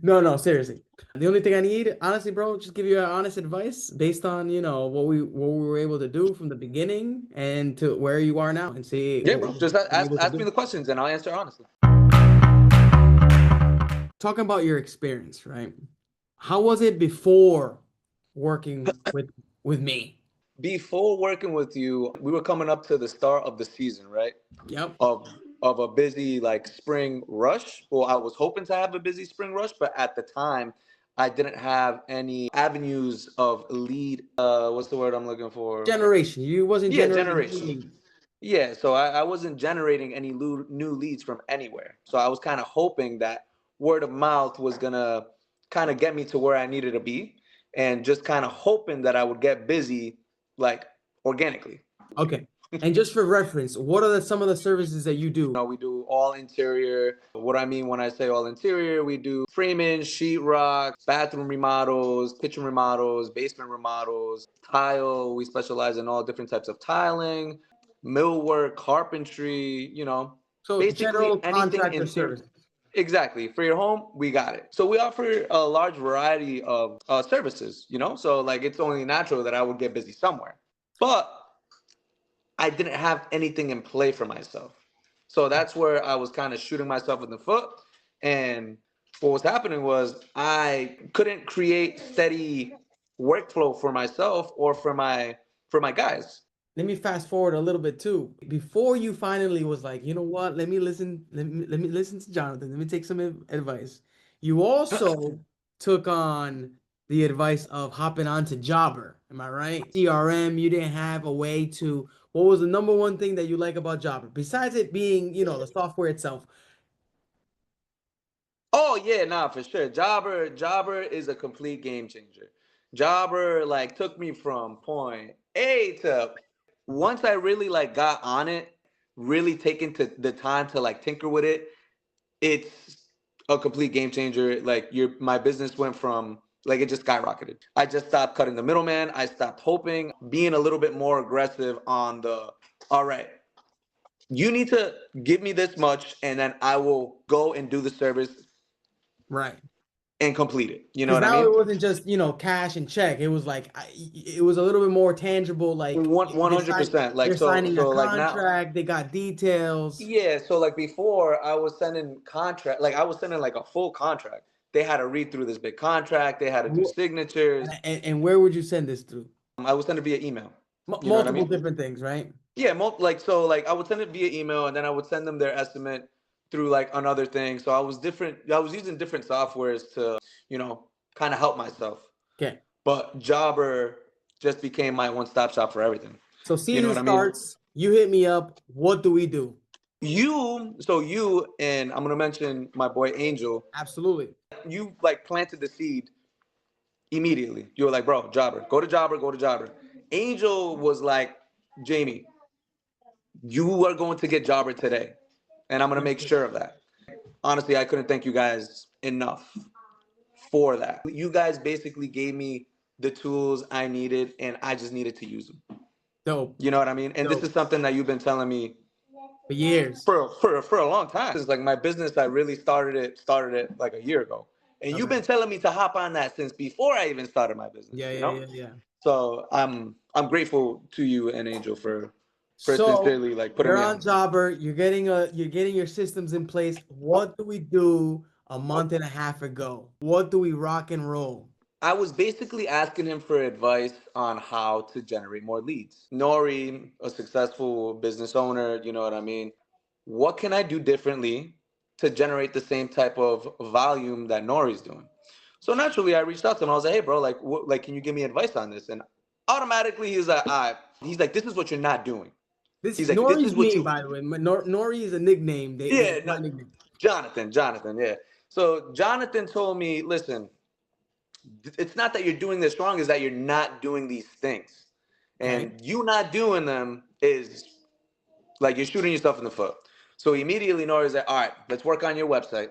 No, seriously. The only thing I need, honestly, bro, just give you honest advice based on, what we were able to do from the beginning and to where you are now and see Yeah, what bro. we've Just been able to ask me do. the questions and I'll answer honestly. Talking about your experience, right? How was it before working with me? Before working with you, we were coming up to the start of the season, right? Yep. Of a busy like spring rush. Well, I was hoping to have a busy spring rush, but at the time, I didn't have any avenues of lead. What's the word I'm looking for? Generation. You wasn't Yeah, generating generation. leads. Yeah, so I wasn't generating any new leads from anywhere. So I was kind of hoping that word of mouth was gonna kind of get me to where I needed to be, and just kind of hoping that I would get busy like organically. Okay. And just for reference, what are some of the services that you do? We do all interior. What I mean when I say all interior, we do framing, sheetrock, bathroom remodels, kitchen remodels, basement remodels, tile. We specialize in all different types of tiling, millwork, carpentry, So basically general anything contractor interior. services. Exactly. For your home, we got it. So we offer a large variety of services, So like it's only natural that I would get busy somewhere. But I didn't have anything in play for myself. So that's where I was kind of shooting myself in the foot. And what was happening was I couldn't create steady workflow for myself or for my guys. Let me fast forward a little bit too. Before you finally was like, you know what? Let me listen to Jonathan. Let me take some advice. You also took on the advice of hopping onto Jobber. Am I right? CRM, you didn't have a way to. What was the number one thing that you like about Jobber? Besides it being, the software itself. Oh yeah, nah, for sure. Jobber is a complete game changer. Jobber like took me from point A to once I really like got on it, really taking to the time to like tinker with it, it's a complete game changer. Like my business went from like it just skyrocketed. I just stopped cutting the middleman. I stopped hoping, being a little bit more aggressive on the all right, you need to give me this much and then I will go and do the service Right. and complete it. You know Because what I now it mean? wasn't just, cash and check. It was like it was a little bit more tangible. Like One hundred percent. Like they're signing a so like now. contract. They got details. Yeah, so like before I was sending contract like I was sending like a full contract. They had to read through this big contract, they had to do signatures. And where would you send this to? I would send it via email. You know what I Multiple mean? different things, right? Yeah, like so like I would send it via email and then I would send them their estimate through like another thing. So I was using different softwares to, you know, kind of help myself. Okay. But Jobber just became my one-stop shop for everything. So You know season what I mean? starts. You hit me up. What do we do? You and I'm gonna mention my boy Angel. Absolutely. You like planted the seed immediately. You were like, bro, Jobber, go to Jobber, go to Jobber. Angel was like, Jamie, you are going to get Jobber today, and I'm gonna make sure of that. Honestly, I couldn't thank you guys enough for that. You guys basically gave me the tools I needed, and I just needed to use them. Dope. You know what I mean? And this Dope. is something that you've been telling me For years. for a long time. It's like my business. I really started it like a year ago, and you've Okay. been telling me to hop on that since before I even started my business. Yeah, You yeah, know, yeah, yeah. so I'm grateful to you and Angel for So sincerely like putting you're me on on. Jobber. You're getting your systems in place. What do we do a month and a half ago? What do we rock and roll? I was basically asking him for advice on how to generate more leads. Nori, a successful business owner, you know what I mean? What can I do differently to generate the same type of volume that Nori's doing? So naturally, I reached out to him. I was like, "Hey, bro, like, like, can you give me advice on this?" And automatically, he's like, He's like, "This is what you're not doing." This He's like, "This Nori's is what me, you." by the way. Nori is a nickname. Yeah, It's no, my nickname. Jonathan, yeah. So Jonathan told me, "Listen, it's not that you're doing this wrong, is that you're not doing these things. Okay. And you not doing them is like you're shooting yourself in the foot." So immediately Nori's like, all right, let's work on your website.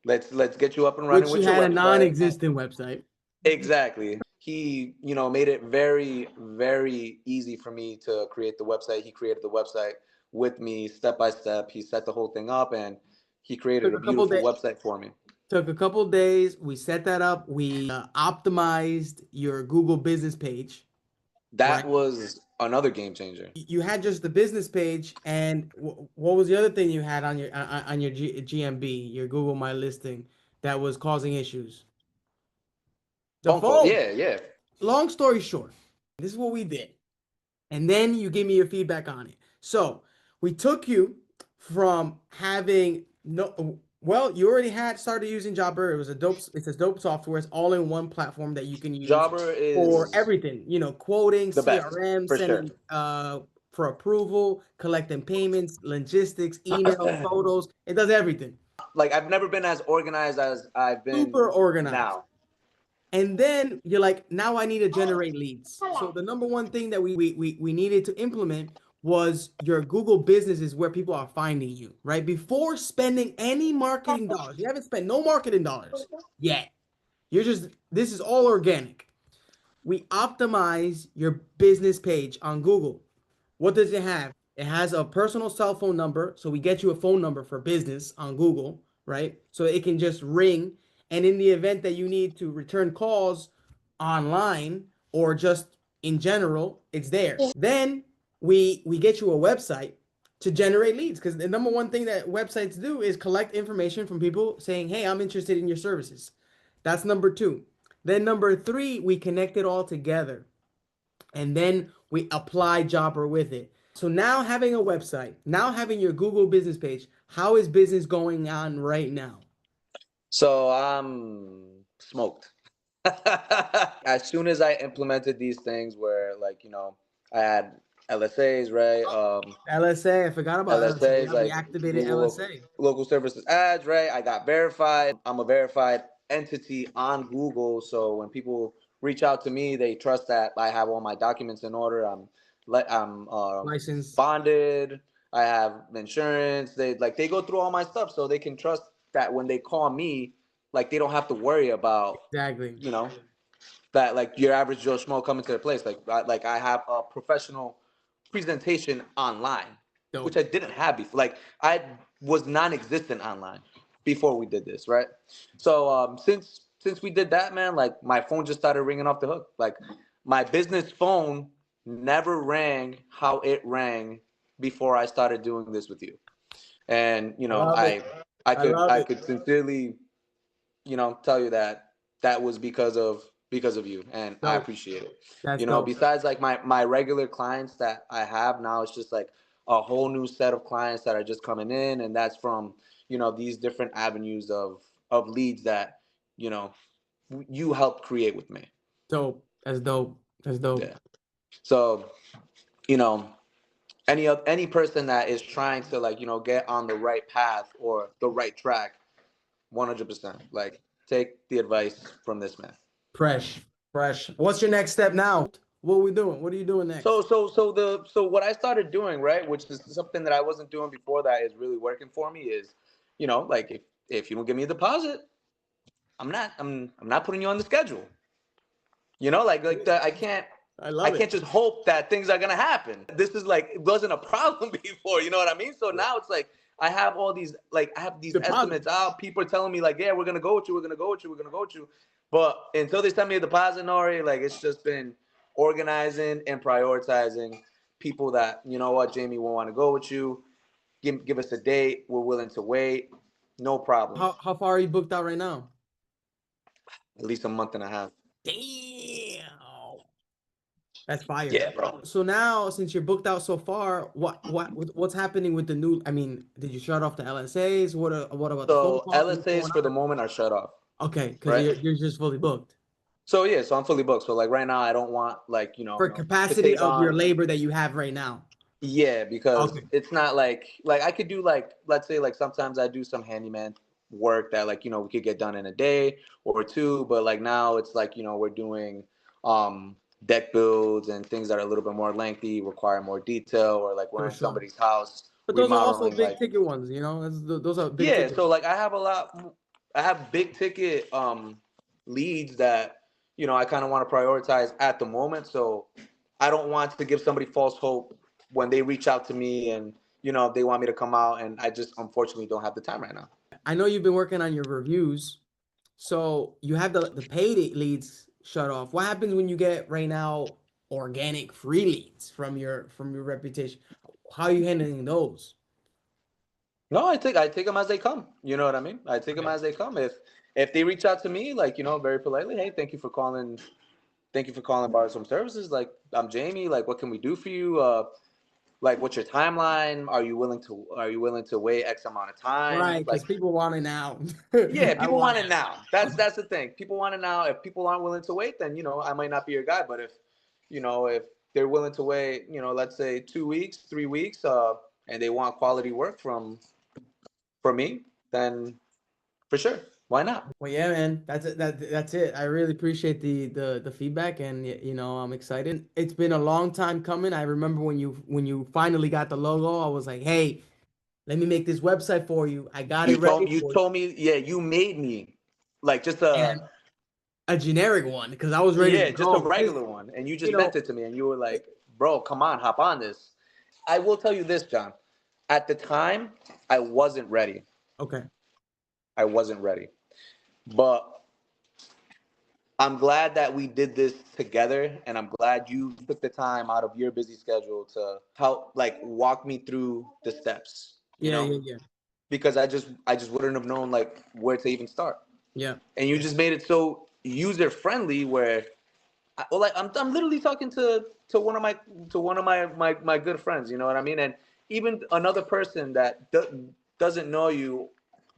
Let's get you up and running Which he with your had a website. non-existent website. Exactly. He, made it very, very easy for me to create the website. He created the website with me step by step. He set the whole thing up and he created Took a a couple beautiful days. website for me. Took a couple days. We set that up. We optimized your Google business page, That right? was another game changer. You had just the business page, and what was the other thing you had on your GMB, your Google My Listing, that was causing issues? The Phone call. phone. Yeah, yeah. Long story short, this is what we did. And then you give me your feedback on it. So we took you from having no, well, you already had started using Jobber. It's a dope software. It's all in one platform that you can use Jobber for is everything, quoting, the best CRM, for sure. sending for approval, collecting payments, logistics, email, photos. It does everything. Like I've never been as organized as I've been Super organized. now. And then you're like, now I need to generate leads. So the number one thing that we needed to implement was your Google business is where people are finding you, right? Before spending any marketing dollars, you haven't spent no marketing dollars yet. This is all organic. We optimize your business page on Google. What does it have? It has a personal cell phone number. So we get you a phone number for business on Google, right? So it can just ring. And in the event that you need to return calls online or just in general, it's there. Then we get you a website to generate leads, because the number one thing that websites do is collect information from people saying, hey, I'm interested in your services. That's number two. Then number three, we connect it all together. And then we apply Jobber with it. So now having a website, now having your Google business page, how is business going on right now? So I'm smoked. As soon as I implemented these things where I had LSAs, right? LSA, I forgot about LSA. LSAs Yeah, we like activated Google LSA. local services ads, right? I got verified. I'm a verified entity on Google. So when people reach out to me, they trust that I have all my documents in order. I'm License. bonded. I have insurance. They go through all my stuff, so they can trust that when they call me, like they don't have to worry about Exactly. that like your average Joe Schmo coming to their place. Like I have a professional presentation online, which Dope. I didn't have before. Like I was non-existent online before we did this, right? So since we did that, man, like my phone just started ringing off the hook. Like my business phone never rang how it rang before I started doing this with you. And I love it. I love I it. could sincerely tell you that that was because of you, and I Dope. appreciate it. That's dope. Besides like my regular clients that I have now, it's just like a whole new set of clients that are just coming in, and that's from these different avenues of leads that you know you helped create with me. Dope. That's dope. That's dope. Yeah. So you know any person that is trying to get on the right path or the right track, 100%. Like take the advice from this man. Fresh. Fresh. What's your next step now? What are we doing? What are you doing next? So what I started doing, right, which is something that I wasn't doing before that is really working for me, is, like if you don't give me a deposit, I'm not putting you on the schedule. I I love can't it. just hope that things are gonna happen. This is like it wasn't a problem before, you know what I mean? So now it's like I have these Deposit. estimates out. People are telling me like, yeah, we're gonna go with you, we're gonna go with you, we're gonna go with you. But until they send me a deposit, Nori, like it's just been organizing and prioritizing people that, you know what, Jamie, we want to go with you. Give us a date. We're willing to wait. No problem. How far are you booked out right now? At least a month and a half. Damn. That's fire. Yeah, bro. So now, since you're booked out so far, what's happening with the new? I mean, did you shut off the LSAs? What about the phone So calls? What's LSAs going for the on? moment are shut off, Okay, because right? you're just fully booked So yeah, so I'm fully booked. So like right now, I don't want for to capacity take of your on. labor that you have right now. Yeah, because Okay, it's not like I could do like let's say like sometimes I do some handyman work that we could get done in a day or two, but like now it's like we're doing deck builds and things that are a little bit more lengthy, require more detail, or like we're for in sure. somebody's house But those are also remodeling big like ticket ones, those are big yeah. ticket. So like I have big ticket leads that I kind of want to prioritize at the moment. So I don't want to give somebody false hope when they reach out to me and they want me to come out, and I just unfortunately don't have the time right now. I know you've been working on your reviews. So you have the paid leads shut off. What happens when you get right now organic free leads from your reputation? How are you handling those? No, I take them as they come. You know what I mean? I take them Okay. as they come. If they reach out to me, like, very politely, hey, thank you for calling Barrios Home Services. Like, I'm Jamie. Like, what can we do for you? Like, what's your timeline? Are you willing to wait X amount of time? Right, Like, because people want it now. yeah, I people want want it now. That's the thing. People want it now. If people aren't willing to wait, then I might not be your guy. But if they're willing to wait, let's say 2 weeks, 3 weeks, and they want quality work from me, then for sure, why not? Well, yeah, man, that's it. That's it. I really appreciate the feedback, and I'm excited. It's been a long time coming. I remember when you finally got the logo, I was like, hey, let me make this website for you. I got it You ready told you for you. told me, yeah, you made me like just a And a generic one because I was ready to yeah, just a go. regular one, and you You just sent know, it to me, and you were like, bro, come on, hop on this. I will tell you this, John. At the time, I wasn't ready. okay. I wasn't ready, but I'm glad that we did this together, and I'm glad you took the time out of your busy schedule to help, like, walk me through the steps. You Yeah, know, yeah, yeah, because I just wouldn't have known like where to even start. yeah. And you just made it so user friendly where, like, I'm literally talking to one of my good friends. You know what I mean? And even another person that doesn't know you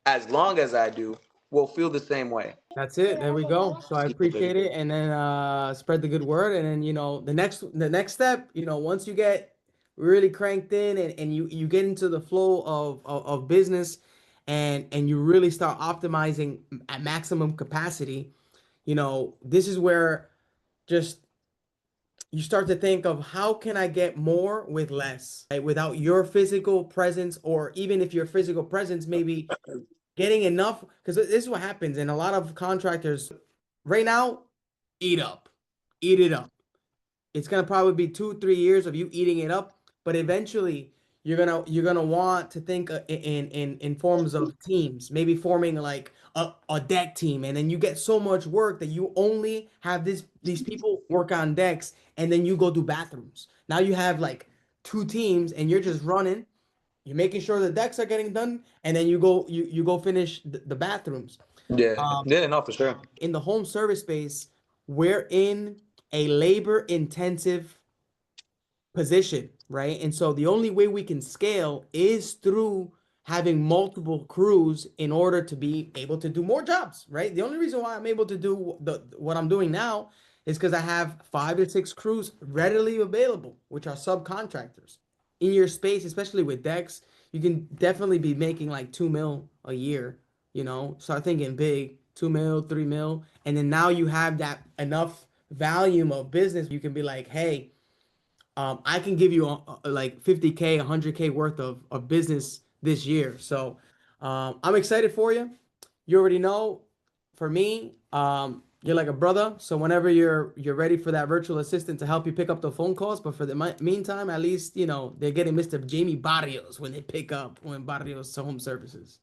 as long as I do will feel the same way. That's it. There we go. So I Excuse me, baby. appreciate it, and then spread the good word, and then the next step, once you get really cranked in and you get into the flow of business, and you really start optimizing at maximum capacity, this is where just you start to think of how can I get more with less, right? Without your physical presence, or even if your physical presence maybe getting enough, because this is what happens, and a lot of contractors right now eat it up. It's gonna probably be 2 3 years of you eating it up, but eventually you're gonna want to think in forms of teams, maybe forming like a deck team, and then you get so much work that you only have these people work on decks, and then you go do bathrooms. Now you have like two teams, and you're just running. You're making sure the decks are getting done, and then you go finish the bathrooms. Yeah, Um, yeah, no, for sure. in the home service space, we're in a labor intensive position, right? And so the only way we can scale is through having multiple crews in order to be able to do more jobs, right? The only reason why I'm able to do what I'm doing now is because I have 5 to 6 crews readily available, which are subcontractors. In your space, especially with decks, you can definitely be making like 2 mil a year, start thinking big, 2 mil, 3 mil. And then now you have that enough volume of business, you can be like, hey, I can give you like 50K, 100K worth of business this year. So I'm excited for you. You already know, for me, you're like a brother. So whenever you're ready for that virtual assistant to help you pick up the phone calls, but for the meantime, at least they're getting Mr. Jamie Barrios when they pick up when Barrios Home Services.